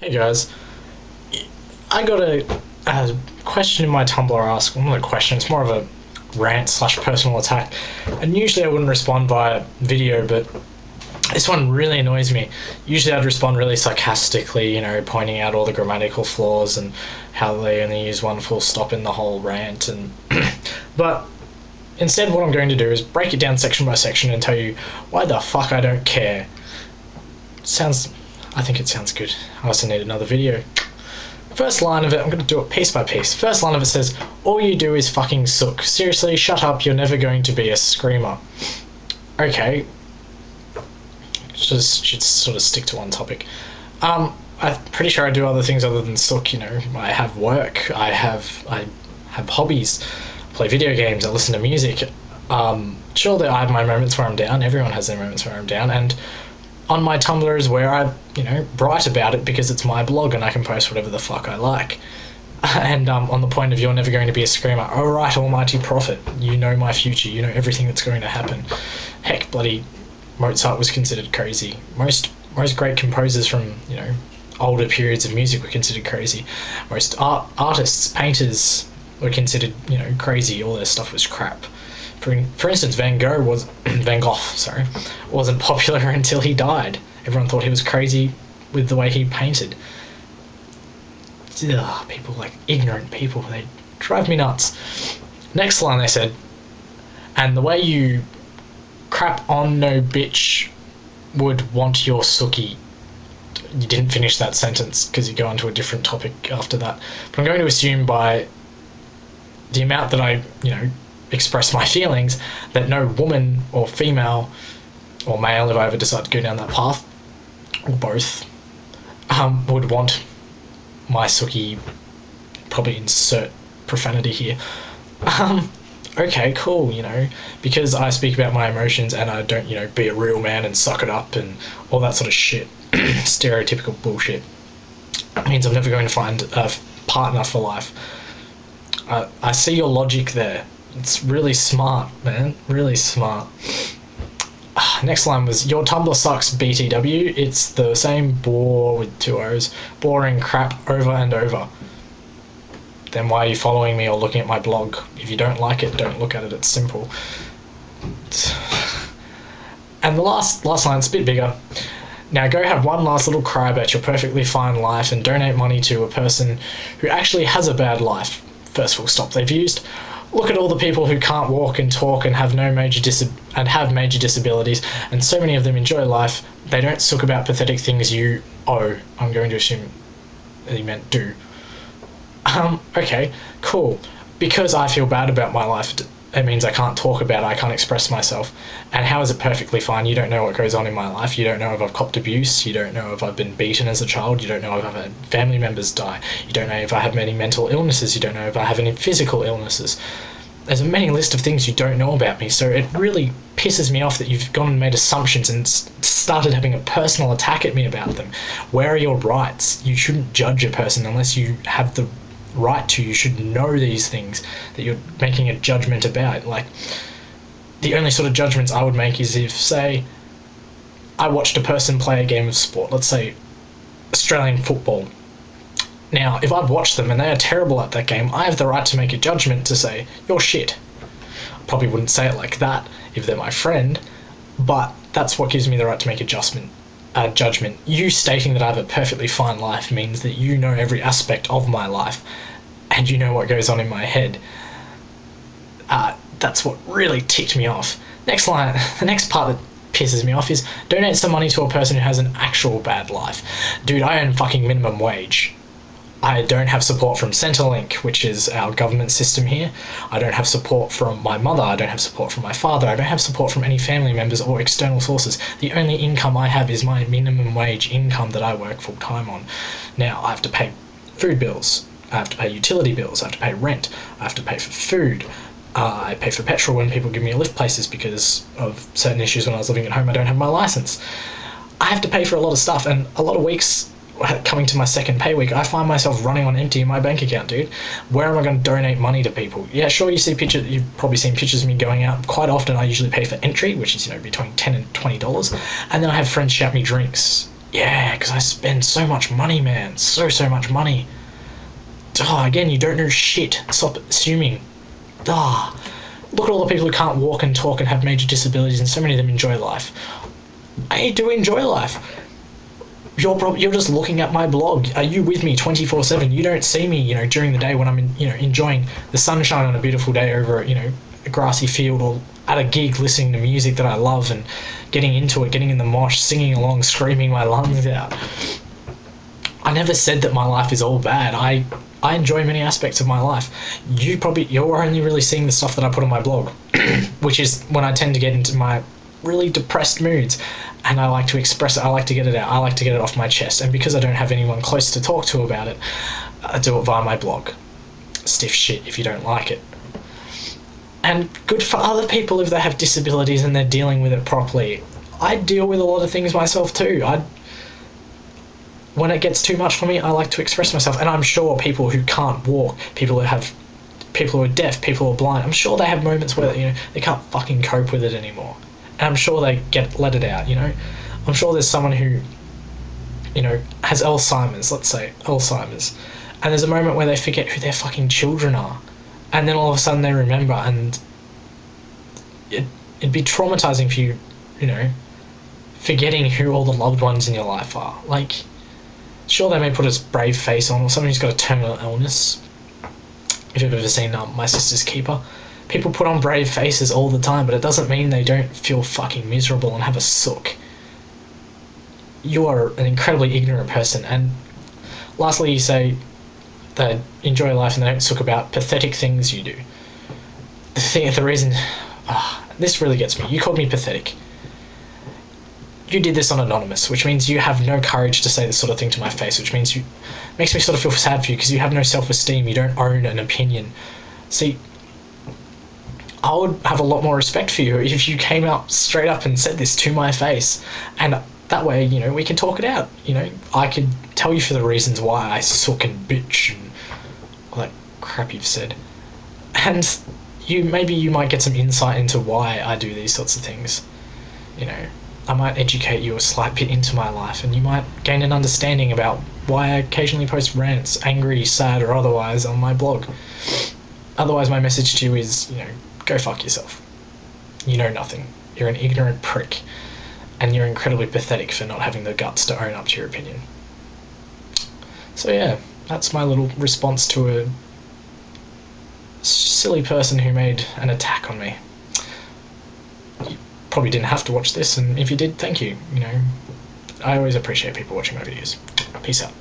Hey guys, I got a question in my Tumblr ask. Well, not a question, it's more of a rant slash personal attack. And usually I wouldn't respond via video, but this one really annoys me. Usually I'd respond really sarcastically, pointing out all the grammatical flaws and how they only use one full stop in the whole rant. And but instead, what I'm going to do is break it down section by section and tell you why the fuck I don't care. Sounds. I think it sounds good. I also need another video. First line of it, I'm going to do it piece by piece. First line of it says, all you do is fucking sook. Seriously, shut up, you're never going to be a screamer. Okay. Should sort of stick to one topic. I'm pretty sure I do other things other than sook, I have work, I have hobbies, I play video games, I listen to music. Sure, I have my moments where I'm down, everyone has their moments where I'm down, and on my Tumblr is where I, write about it because it's my blog and I can post whatever the fuck I like. And on the point of you're never going to be a screamer, alright, almighty prophet, you know my future, you know everything that's going to happen. Heck, bloody Mozart was considered crazy. Most great composers from, older periods of music were considered crazy. Most artists, painters were considered, crazy, all their stuff was crap. For instance, Van Gogh wasn't popular until he died. Everyone thought he was crazy with the way he painted. Ugh, people, ignorant people, they drive me nuts. Next line they said, and the way you crap on no bitch would want your sookie. You didn't finish that sentence because you go on to a different topic after that. But I'm going to assume by the amount that I, express my feelings, that no woman or female or male, if I ever decide to go down that path, or both, would want my sookie. Probably insert profanity here. Okay, cool, because I speak about my emotions and I don't, be a real man and suck it up and all that sort of shit. Stereotypical bullshit. It means I'm never going to find a partner for life. I see your logic there. It's really smart, man. Really smart. Next line was, your Tumblr sucks, BTW. It's the same bore with 2 O's. Boring crap over and over. Then why are you following me or looking at my blog? If you don't like it, don't look at it. It's simple. And the last line's a bit bigger. Now go have one last little cry about your perfectly fine life and donate money to a person who actually has a bad life. First full stop they've used. Look at all the people who can't walk and talk and have major disabilities, and so many of them enjoy life. They don't sook about pathetic things you owe. I'm going to assume that he meant do. Okay, cool. Because I feel bad about my life, it means I can't talk about it, I can't express myself. And how is it perfectly fine? You don't know what goes on in my life. You don't know if I've copped abuse. You don't know if I've been beaten as a child. You don't know if I've had family members die. You don't know if I have many mental illnesses. You don't know if I have any physical illnesses. There's a many list of things you don't know about me, so it really pisses me off that you've gone and made assumptions and started having a personal attack at me about them. Where are your rights? You shouldn't judge a person unless you have the right to. You should know these things that you're making a judgment about. The only sort of judgments I would make is if, say, I watched a person play a game of sport, let's say Australian football. Now, if I've watched them and they are terrible at that game, I have the right to make a judgment to say, you're shit. I probably wouldn't say it like that if they're my friend, but that's what gives me the right to make a judgment. You stating that I have a perfectly fine life means that you know every aspect of my life and you know what goes on in my head. That's what really ticked me off. Next line, the next part that pisses me off is, donate some money to a person who has an actual bad life. Dude, I earn fucking minimum wage. I don't have support from Centrelink, which is our government system here. I don't have support from my mother. I don't have support from my father. I don't have support from any family members or external sources. The only income I have is my minimum wage income that I work full time on. Now, I have to pay food bills. I have to pay utility bills. I have to pay rent. I have to pay for food. I pay for petrol when people give me a lift places because of certain issues when I was living at home. I don't have my license. I have to pay for a lot of stuff, and a lot of weeks coming to my second pay week, I find myself running on empty in my bank account, dude. Where am I going to donate money to people? Yeah, sure, you've probably seen pictures of me going out. Quite often I usually pay for entry, which is, between $10 and $20. And then I have friends shout me drinks. Yeah, because I spend so much money, man. So much money. Again, you don't know shit. Stop assuming. Look at all the people who can't walk and talk and have major disabilities, and so many of them enjoy life. I do enjoy life. You're just looking at my blog. Are you with me 24/7? You don't see me, during the day when I'm enjoying the sunshine on a beautiful day over, a grassy field, or at a gig listening to music that I love and getting into it, getting in the mosh, singing along, screaming my lungs out. I never said that my life is all bad. I enjoy many aspects of my life. You're only really seeing the stuff that I put on my blog, which is when I tend to get into my really depressed moods, and I like to express it. I like to get it out. I like to get it off my chest. And because I don't have anyone close to talk to about it, I do it via my blog. Stiff shit if you don't like it. And good for other people if they have disabilities and they're dealing with it properly. I deal with a lot of things myself too. When it gets too much for me, I like to express myself. And I'm sure people who can't walk, people who are deaf, people who are blind, I'm sure they have moments where they can't fucking cope with it anymore. And I'm sure they let it out. I'm sure there's someone who has Alzheimer's, let's say Alzheimer's, and there's a moment where they forget who their fucking children are, and then all of a sudden they remember, and it'd be traumatizing for you, forgetting who all the loved ones in your life are. Like, sure, they may put a brave face on, or someone who's got a terminal illness. If you've ever seen My Sister's Keeper, people put on brave faces all the time, but it doesn't mean they don't feel fucking miserable and have a sook. You are an incredibly ignorant person. And lastly, you say they enjoy life and they don't sook about pathetic things you do. The reason... this really gets me. You called me pathetic. You did this on Anonymous, which means you have no courage to say this sort of thing to my face, which means makes me sort of feel sad for you, because you have no self-esteem. You don't own an opinion. See, I would have a lot more respect for you if you came out straight up and said this to my face, and that way, we can talk it out. I could tell you for the reasons why I suck and bitch and all that crap you've said, and maybe you might get some insight into why I do these sorts of things. I might educate you a slight bit into my life, and you might gain an understanding about why I occasionally post rants, angry, sad, or otherwise, on my blog. Otherwise, my message to you is, go fuck yourself. You know nothing. You're an ignorant prick, and you're incredibly pathetic for not having the guts to own up to your opinion. So yeah, that's my little response to a silly person who made an attack on me. You probably didn't have to watch this, and if you did, thank you. I always appreciate people watching my videos. Peace out.